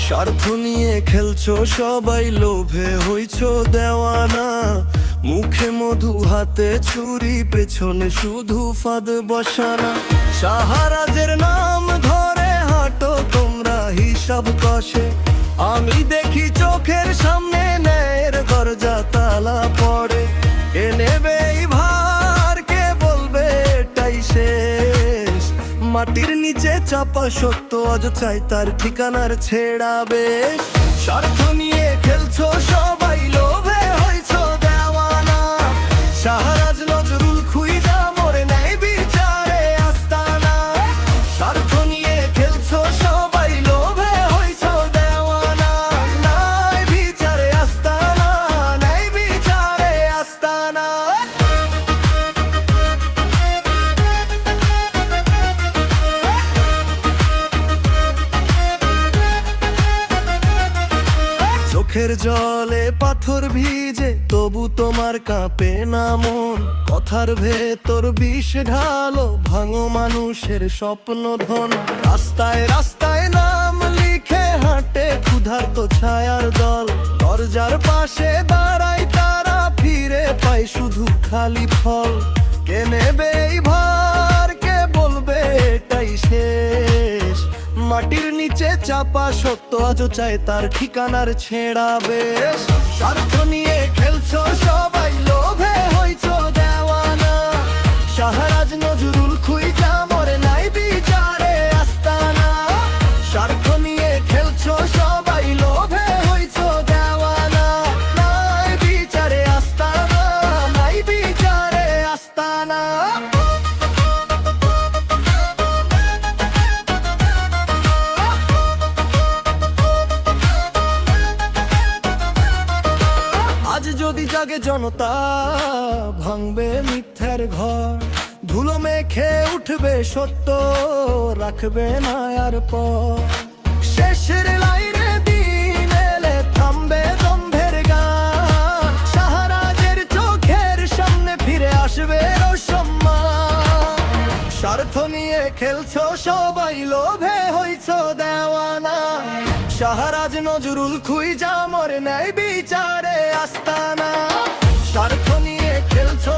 স্বার্থ নিয়ে খেলছো সবাই, লোভে হইছো দেওয়ানা। মুখে মধু হাতে ছুরি, পেছনে শুধু ফাঁদ বসানা। শাহরাজের নাম ধরে হাঁটো তোমরা হিসাব কষে, আমি দেখি চোখের সামনে ন্যায়ের দরজা তালা পড়ে। কে নেবে এই ভার, কে বলবে এটাই শেষ? মাটির নিচে চাপা সত্য আজ চাই তার ঠিকানার ছেড়া বেশ। স্বার্থ নিয়ে খেলছো সবাই, লোভে হইছো দেওয়ানা। শাহরাজ নজরুল খুইজা মরে নাই বিচারে আস্তানা। স্বার্থ নিয়ে খেলছো সবাই, লোভে হইছো দেওয়ানা। নাই বিচারে আস্তানা, নাই বিচারে আস্তানা। চোখের জলে পাথর ভিজে, তবু তোমার কাঁপে না মন। কথার ভেতর বিষ ঢালো, ভাঙো মানুষের স্বপ্ন ধন। রাস্তায় রাস্তায় নাম লিখে হাঁটে ক্ষুধার্ত ছায়ার দল। দরজার পাশে দাঁড়ায় তারা, ফিরে পায় শুধু খালি ফল। কে নেবে এই ভার, কে বলবে এটাই শেষ? মাটির নিচে চাপা সত্য আজ চায় তার ঠিকানার ছেড়া বেশ। স্বার্থ নিয়ে খেলছো সবাই, লোভে হইছো দেওয়ানা। শাহরাজ নজরুল খুইজা মরে নাই বিচারে আস্তানা। স্বার্থ নিয়ে খেলছো সবাই, লোভে হইছো দেওয়ানা। নাই বিচারে আস্তানা, নাই বিচারে আস্তানা। আজ যদি জাগে জনতা, ভাঙবে মিথ্যার ঘর। ধুলো মেখে উঠবে সত্য, রাখবে না আর পর। শেষের লাইনে দিন এলে থামবে দম্ভের গান। শাহরাজের চোখের সামনে ফিরে আসবে সম্মান। স্বার্থ নিয়ে খেলছো সবাই, লোভে হইছো দেওয়ানা। শাহরাজ নজরুল খুইজা মরে নাই বিচারে আস্তানা। স্বার্থ নিয়ে খেলছো